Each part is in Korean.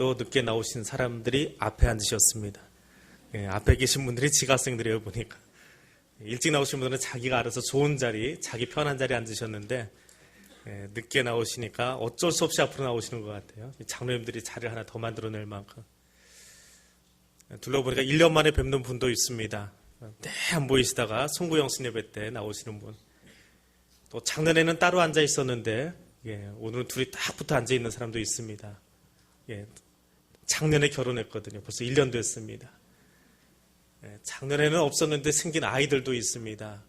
또 늦게 나오신 사람들이 앞에 앉으셨습니다. 앞에 계신 분들이 지각생들이에요, 보니까. 일찍 나오신 분들은 자기가 알아서 좋은 자리, 자기 편한 자리에 앉으셨는데 늦게 나오시니까 어쩔 수 없이 앞으로 나오시는 것 같아요. 장로님들이 자리를 하나 더 만들어낼 만큼. 둘러보니까 1년 만에 뵙는 분도 있습니다. 안 보이시다가 송구영신 예배 때 나오시는 분. 또 작년에는 따로 앉아 있었는데 오늘은 둘이 딱 붙어 앉아 있는 사람도 있습니다. 작년에 결혼했거든요. 벌써 1년 됐습니다. 작년에는 없었는데 생긴 아이들도 있습니다.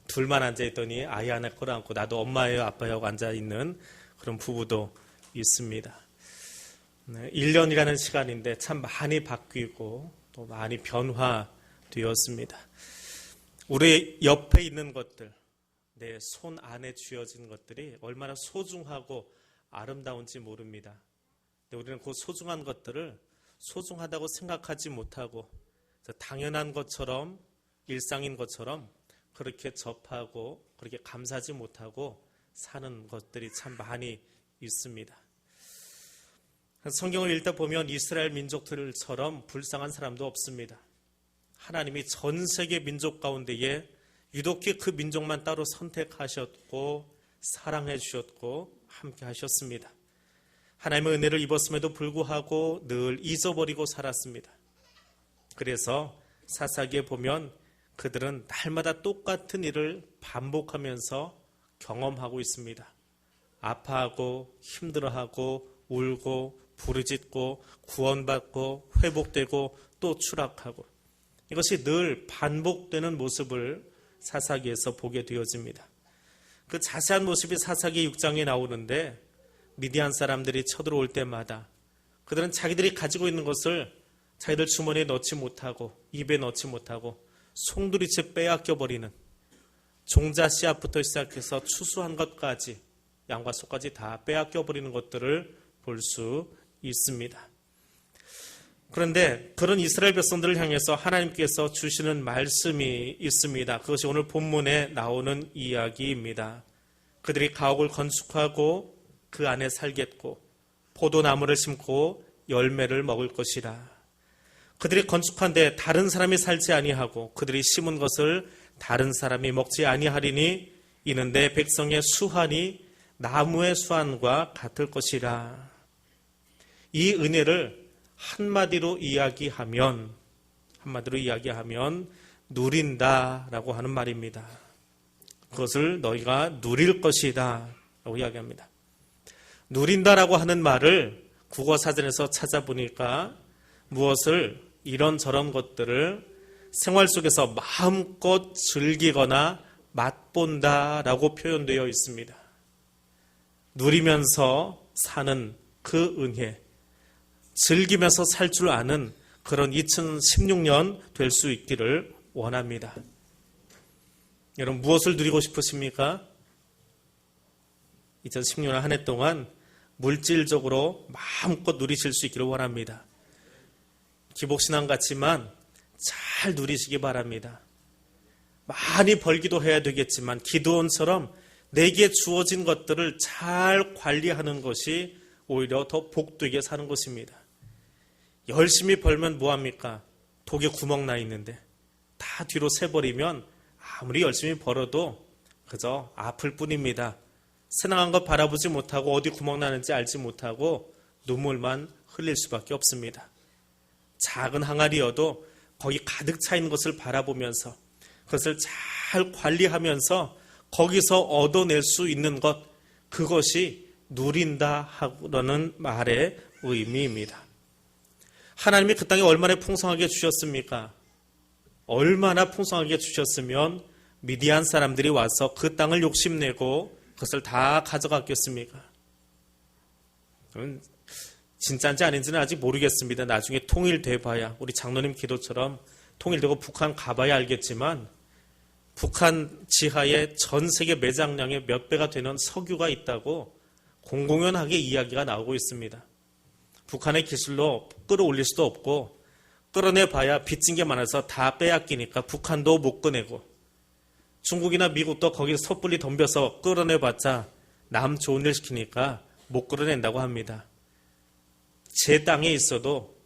둘만 앉아있더니 아이 하나 끌어안고 나도 엄마예요 아빠예요 하고 앉아있는 그런 부부도 있습니다. 1년이라는 시간인데 참 많이 바뀌고 또 많이 변화되었습니다. 우리 옆에 있는 것들, 내 손 안에 쥐어진 것들이 얼마나 소중하고 아름다운지 모릅니다. 근데 우리는 그 소중한 것들을 소중하다고 생각하지 못하고 당연한 것처럼 일상인 것처럼 그렇게 접하고 그렇게 감사하지 못하고 사는 것들이 참 많이 있습니다. 성경을 읽다 보면 이스라엘 민족들처럼 불쌍한 사람도 없습니다. 하나님이 전 세계 민족 가운데에 유독히 그 민족만 따로 선택하셨고 사랑해 주셨고 함께 하셨습니다. 하나님의 은혜를 입었음에도 불구하고 늘 잊어버리고 살았습니다. 그래서 사사기에 보면 그들은 날마다 똑같은 일을 반복하면서 경험하고 있습니다. 아파하고 힘들어하고 울고 부르짖고 구원받고 회복되고 또 추락하고 이것이 늘 반복되는 모습을 사사기에서 보게 되어집니다. 그 자세한 모습이 사사기 6장에 나오는데 미디안 사람들이 쳐들어올 때마다 그들은 자기들이 가지고 있는 것을 자기들 주머니에 넣지 못하고 입에 넣지 못하고 송두리째 빼앗겨버리는 종자 씨앗부터 시작해서 추수한 것까지 양과 소까지 다 빼앗겨버리는 것들을 볼 수 있습니다. 그런데 그런 이스라엘 백성들을 향해서 하나님께서 주시는 말씀이 있습니다. 그것이 오늘 본문에 나오는 이야기입니다. 그들이 가옥을 건축하고 그 안에 살겠고 포도나무를 심고 열매를 먹을 것이라. 그들이 건축한 데 다른 사람이 살지 아니하고 그들이 심은 것을 다른 사람이 먹지 아니하리니 이는 내 백성의 수한이 나무의 수한과 같을 것이라. 이 은혜를 한마디로 이야기하면 누린다라고 하는 말입니다. 그것을 너희가 누릴 것이다 라고 이야기합니다. 누린다라고 하는 말을 국어사전에서 찾아보니까 무엇을 이런저런 것들을 생활 속에서 마음껏 즐기거나 맛본다라고 표현되어 있습니다. 누리면서 사는 그 은혜, 즐기면서 살 줄 아는 그런 2016년 될 수 있기를 원합니다. 여러분 무엇을 누리고 싶으십니까? 2016년 한 해 동안 물질적으로 마음껏 누리실 수 있기를 원합니다. 기복신앙 같지만 잘 누리시기 바랍니다. 많이 벌기도 해야 되겠지만 기드온처럼 내게 주어진 것들을 잘 관리하는 것이 오히려 더 복되게 사는 것입니다. 열심히 벌면 뭐합니까? 독에 구멍 나 있는데 다 뒤로 새버리면 아무리 열심히 벌어도 그저 아플 뿐입니다. 새나간 것 바라보지 못하고 어디 구멍 나는지 알지 못하고 눈물만 흘릴 수밖에 없습니다. 작은 항아리여도 거기 가득 차 있는 것을 바라보면서 그것을 잘 관리하면서 거기서 얻어낼 수 있는 것, 그것이 누린다 하는 말의 의미입니다. 하나님이 그 땅에 얼마나 풍성하게 주셨습니까? 얼마나 풍성하게 주셨으면 미디안 사람들이 와서 그 땅을 욕심내고 그것을 다 가져갔겠습니까? 진짜인지 아닌지는 아직 모르겠습니다. 나중에 통일돼 봐야, 우리 장로님 기도처럼 통일되고 북한 가봐야 알겠지만 북한 지하에 전 세계 매장량의 몇 배가 되는 석유가 있다고 공공연하게 이야기가 나오고 있습니다. 북한의 기술로 끌어올릴 수도 없고 끌어내봐야 빚진 게 많아서 다 빼앗기니까 북한도 못 꺼내고 중국이나 미국도 거기서 섣불리 덤벼서 끌어내봤자 남 좋은 일 시키니까 못 끌어낸다고 합니다. 제 땅에 있어도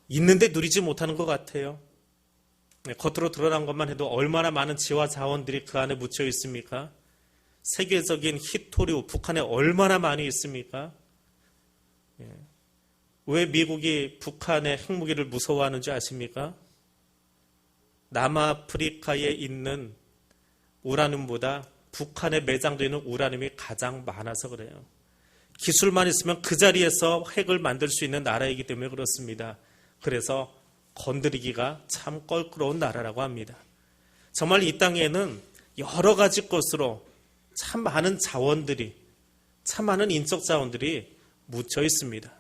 있는데 누리지 못하는 것 같아요. 겉으로 드러난 것만 해도 얼마나 많은 지와 자원들이 그 안에 묻혀 있습니까? 세계적인 히토류, 북한에 얼마나 많이 있습니까? 왜 미국이 북한의 핵무기를 무서워하는지 아십니까? 남아프리카에 있는 우라늄보다 북한에 매장되어 있는 우라늄이 가장 많아서 그래요. 기술만 있으면 그 자리에서 핵을 만들 수 있는 나라이기 때문에 그렇습니다. 그래서 건드리기가 참 껄끄러운 나라라고 합니다. 정말 이 땅에는 여러 가지 것으로 참 많은 자원들이, 참 많은 인적 자원들이 묻혀 있습니다.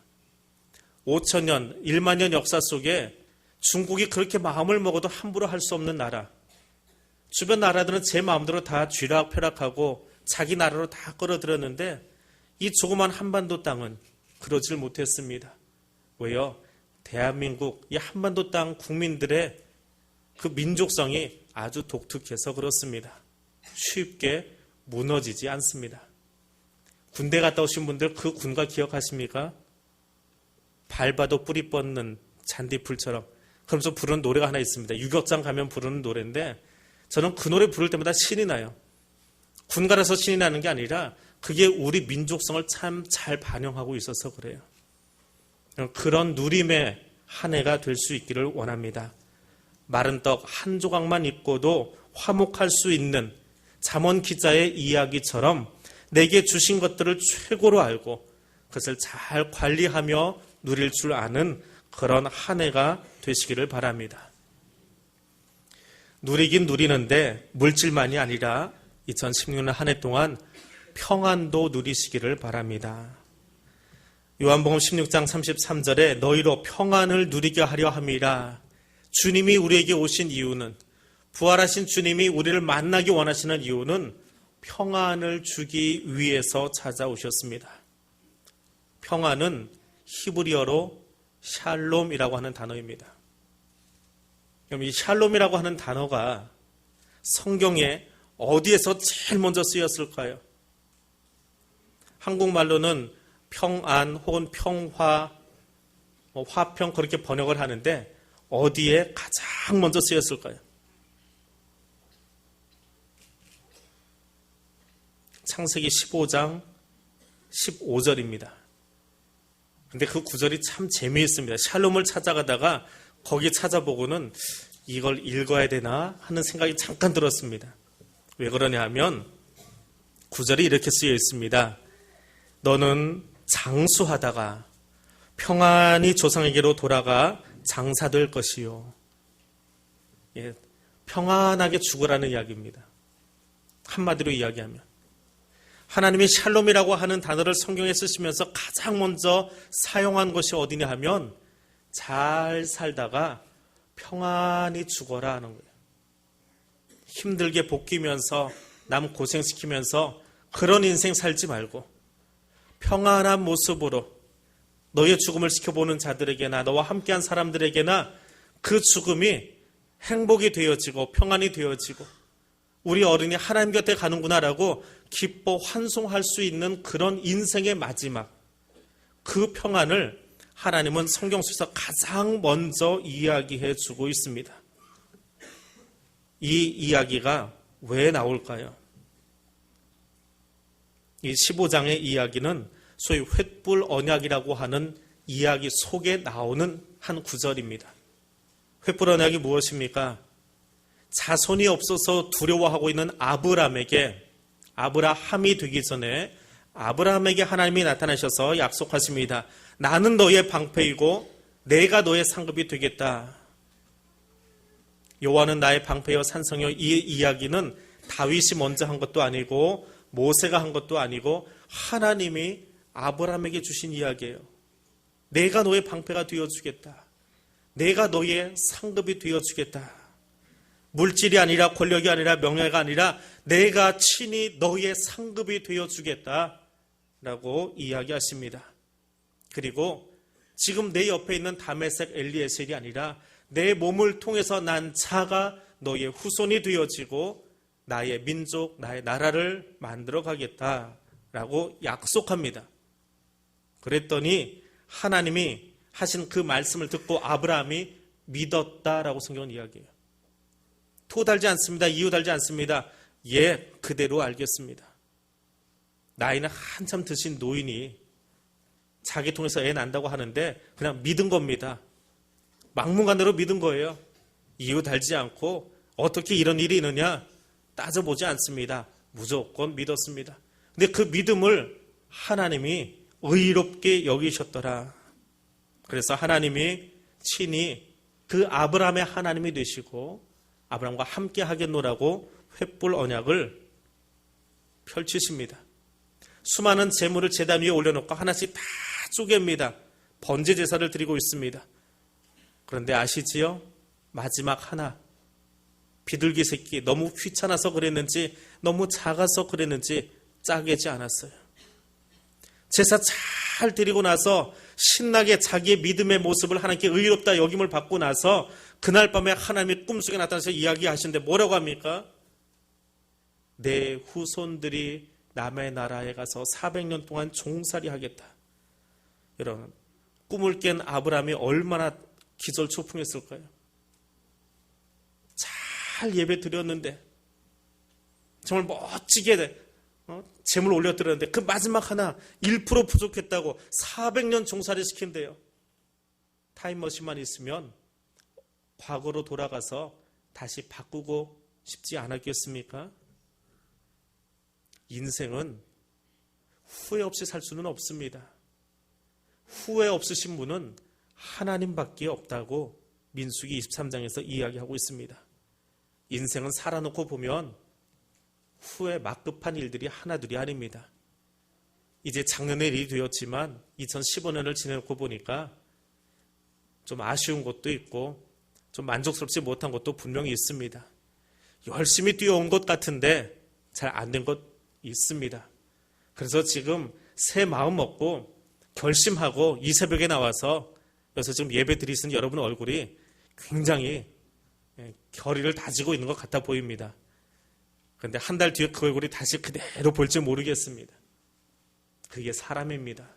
5천년, 1만 년 역사 속에 중국이 그렇게 마음을 먹어도 함부로 할 수 없는 나라, 주변 나라들은 제 마음대로 다 쥐락펴락하고 자기 나라로 다 끌어들였는데 이 조그만 한반도 땅은 그러질 못했습니다. 왜요? 대한민국, 이 한반도 땅 국민들의 그 민족성이 아주 독특해서 그렇습니다. 쉽게 무너지지 않습니다. 군대 갔다 오신 분들 그 군가 기억하십니까? 밟아도 뿌리 뻗는 잔디풀처럼. 그러면서 부르는 노래가 하나 있습니다. 유격장 가면 부르는 노래인데 저는 그 노래 부를 때마다 신이 나요. 군가라서 신이 나는 게 아니라 그게 우리 민족성을 참 잘 반영하고 있어서 그래요. 그런 누림의 한 해가 될 수 있기를 원합니다. 마른 떡 한 조각만 있고도 화목할 수 있는 잠언 기자의 이야기처럼 내게 주신 것들을 최고로 알고 그것을 잘 관리하며 누릴 줄 아는 그런 한 해가 되시기를 바랍니다. 누리긴 누리는데 물질만이 아니라 2016년 한 해 동안 평안도 누리시기를 바랍니다. 요한복음 16장 33절에 너희로 평안을 누리게 하려 함이라. 주님이 우리에게 오신 이유는, 부활하신 주님이 우리를 만나기 원하시는 이유는 평안을 주기 위해서 찾아오셨습니다. 평안은 히브리어로 샬롬이라고 하는 단어입니다. 그럼 이 샬롬이라고 하는 단어가 성경에 어디에서 제일 먼저 쓰였을까요? 한국말로는 평안 혹은 평화, 화평 그렇게 번역을 하는데 어디에 가장 먼저 쓰였을까요? 창세기 15장 15절입니다. 근데 그 구절이 참 재미있습니다. 샬롬을 찾아가다가 거기 찾아보고는 이걸 읽어야 되나 하는 생각이 잠깐 들었습니다. 왜 그러냐 하면 구절이 이렇게 쓰여 있습니다. 너는 장수하다가 평안히 조상에게로 돌아가 장사될 것이요. 예, 평안하게 죽으라는 이야기입니다. 한마디로 이야기하면 하나님이 샬롬이라고 하는 단어를 성경에 쓰시면서 가장 먼저 사용한 것이 어디냐 하면 잘 살다가 평안히 죽어라 하는 거예요. 힘들게 볶이면서 남 고생시키면서 그런 인생 살지 말고 평안한 모습으로 너의 죽음을 지켜보는 자들에게나 너와 함께한 사람들에게나 그 죽음이 행복이 되어지고 평안이 되어지고 우리 어른이 하나님 곁에 가는구나라고 기뻐 환송할 수 있는 그런 인생의 마지막, 그 평안을 하나님은 성경 속에서 가장 먼저 이야기해 주고 있습니다. 이 이야기가 왜 나올까요? 이 15장의 이야기는 소위 횃불 언약이라고 하는 이야기 속에 나오는 한 구절입니다. 횃불 언약이 무엇입니까? 자손이 없어서 두려워하고 있는 아브라함이 되기 전에 아브라함에게 하나님이 나타나셔서 약속하십니다. 나는 너의 방패이고 내가 너의 상급이 되겠다. 여호와는 나의 방패여 산성여, 이 이야기는 다윗이 먼저 한 것도 아니고 모세가 한 것도 아니고 하나님이 아브라함에게 주신 이야기예요. 내가 너의 방패가 되어주겠다. 내가 너의 상급이 되어주겠다. 물질이 아니라 권력이 아니라 명예가 아니라 내가 친히 너의 상급이 되어주겠다라고 이야기하십니다. 그리고 지금 내 옆에 있는 다메섹 엘리에셀이 아니라 내 몸을 통해서 난 자가 너의 후손이 되어지고 나의 민족, 나의 나라를 만들어 가겠다라고 약속합니다. 그랬더니 하나님이 하신 그 말씀을 듣고 아브라함이 믿었다라고 성경은 이야기해요. 토 달지 않습니다. 이유 달지 않습니다. 예, 그대로 알겠습니다. 나이는 한참 드신 노인이 자기 통해서 애 난다고 하는데 그냥 믿은 겁니다. 막무가내로 믿은 거예요. 이유 달지 않고 어떻게 이런 일이 있느냐 따져보지 않습니다. 무조건 믿었습니다. 근데 그 믿음을 하나님이 의롭게 여기셨더라. 그래서 하나님이 친히 그 아브라함의 하나님이 되시고 아브라함과 함께 하겠노라고 횃불 언약을 펼치십니다. 수많은 재물을 제단 위에 올려놓고 하나씩 다 쪼갭니다. 번제 제사를 드리고 있습니다. 그런데 아시지요? 마지막 하나, 비둘기 새끼 너무 귀찮아서 그랬는지 너무 작아서 그랬는지 짜게지 않았어요. 제사 잘 드리고 나서 신나게 자기의 믿음의 모습을 하나님께 의롭다 여김을 받고 나서 그날 밤에 하나님이 꿈속에 나타나서 이야기하시는데 뭐라고 합니까? 내 후손들이 남의 나라에 가서 400년 동안 종살이 하겠다. 여러분, 꿈을 깬 아브라함이 얼마나 기절초풍했을까요? 잘 예배 드렸는데 정말 멋지게 재물 올려드렸는데 그 마지막 하나 1% 부족했다고 400년 종살이 시킨대요. 타임머신만 있으면 과거로 돌아가서 다시 바꾸고 싶지 않았겠습니까? 인생은 후회 없이 살 수는 없습니다. 후회 없으신 분은 하나님밖에 없다고 민수기 23장에서 이야기하고 있습니다. 인생은 살아놓고 보면 후회 막급한 일들이 하나둘이 아닙니다. 이제 작년의 일이 되었지만 2015년을 지내놓고 보니까 좀 아쉬운 것도 있고 좀 만족스럽지 못한 것도 분명히 있습니다. 열심히 뛰어온 것 같은데 잘 안 된 것 있습니다. 그래서 지금 새 마음 먹고 결심하고 이 새벽에 나와서 여기서 지금 예배 드리시는 여러분 얼굴이 굉장히 결의를 다지고 있는 것 같아 보입니다. 그런데 한 달 뒤에 그 얼굴이 다시 그대로 볼지 모르겠습니다. 그게 사람입니다.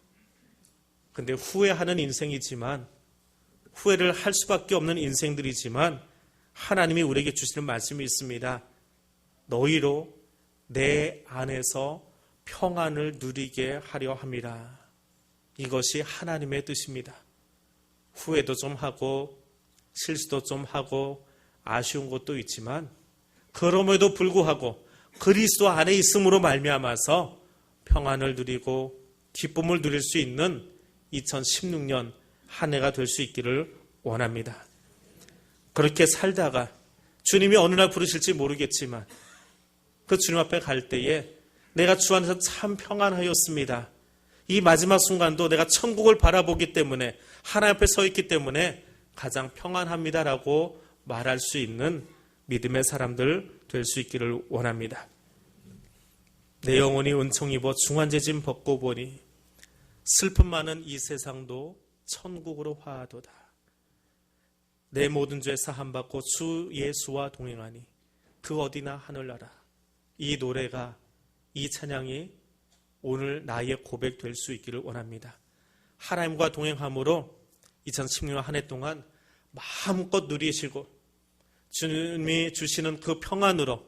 그런데 후회하는 인생이지만 후회를 할 수밖에 없는 인생들이지만 하나님이 우리에게 주시는 말씀이 있습니다. 너희로 내 안에서 평안을 누리게 하려 함이라. 이것이 하나님의 뜻입니다. 후회도 좀 하고 실수도 좀 하고 아쉬운 것도 있지만 그럼에도 불구하고 그리스도 안에 있음으로 말미암아서 평안을 누리고 기쁨을 누릴 수 있는 2016년 한 해가 될 수 있기를 원합니다. 그렇게 살다가 주님이 어느 날 부르실지 모르겠지만 그 주님 앞에 갈 때에 내가 주 안에서 참 평안하였습니다. 이 마지막 순간도 내가 천국을 바라보기 때문에 하나님 앞에 서 있기 때문에 가장 평안합니다라고 말할 수 있는 믿음의 사람들 될 수 있기를 원합니다. 내 영혼이 은총 입어 중환제짐 벗고 보니 슬픔 많은 이 세상도 천국으로 화하도다. 내 모든 죄 사함 받고 주 예수와 동행하니 그 어디나 하늘나라. 이 노래가 이 찬양이 오늘 나의 고백 될 수 있기를 원합니다. 하나님과 동행함으로 2016년 한 해 동안 마음껏 누리시고 주님이 주시는 그 평안으로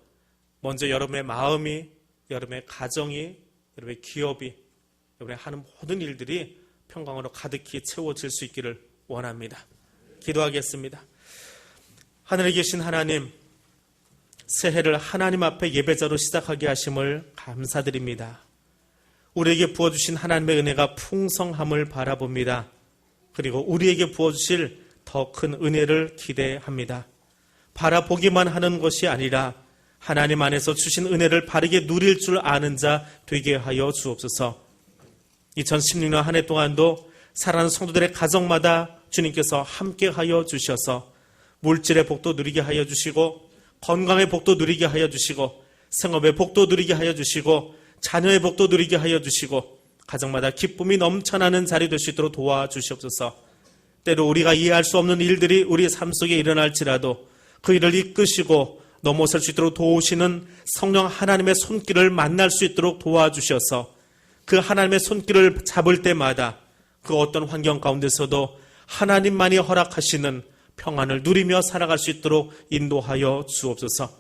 먼저 여러분의 마음이, 여러분의 가정이, 여러분의 기업이, 여러분의 하는 모든 일들이 평강으로 가득히 채워질 수 있기를 원합니다. 기도하겠습니다. 하늘에 계신 하나님, 새해를 하나님 앞에 예배자로 시작하게 하심을 감사드립니다. 우리에게 부어주신 하나님의 은혜가 풍성함을 바라봅니다. 그리고 우리에게 부어주실 더 큰 은혜를 기대합니다. 바라보기만 하는 것이 아니라 하나님 안에서 주신 은혜를 바르게 누릴 줄 아는 자 되게 하여 주옵소서. 2016년 한 해 동안도 사랑하는 성도들의 가정마다 주님께서 함께 하여 주셔서 물질의 복도 누리게 하여 주시고 건강의 복도 누리게 하여 주시고 생업의 복도 누리게 하여 주시고 자녀의 복도 누리게 하여 주시고 가정마다 기쁨이 넘쳐나는 자리 될 수 있도록 도와주시옵소서. 때로 우리가 이해할 수 없는 일들이 우리의 삶 속에 일어날지라도 그 일을 이끄시고 넘어설 수 있도록 도우시는 성령 하나님의 손길을 만날 수 있도록 도와주셔서 그 하나님의 손길을 잡을 때마다 그 어떤 환경 가운데서도 하나님만이 허락하시는 평안을 누리며 살아갈 수 있도록 인도하여 주옵소서.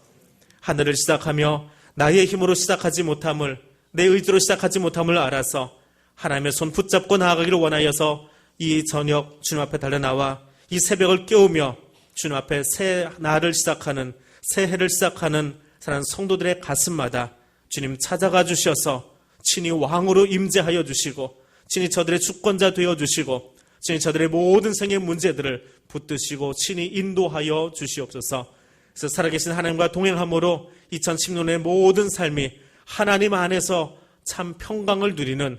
하늘을 시작하며 나의 힘으로 시작하지 못함을, 내 의지로 시작하지 못함을 알아서 하나님의 손 붙잡고 나아가기를 원하여서 이 저녁 주님 앞에 달려나와 이 새벽을 깨우며 주님 앞에 새 날을 시작하는, 새해를 시작하는 사랑하는 성도들의 가슴마다 주님 찾아가 주셔서 친히 왕으로 임재하여 주시고, 친히 저들의 주권자 되어 주시고, 친히 저들의 모든 생의 문제들을 붙드시고 친히 인도하여 주시옵소서. 그래서 살아계신 하나님과 동행함으로 2010년의 모든 삶이 하나님 안에서 참 평강을 누리는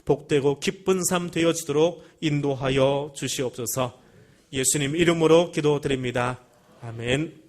복되고 기쁜 삶 되어지도록 인도하여 주시옵소서. 예수님 이름으로 기도드립니다. 아멘.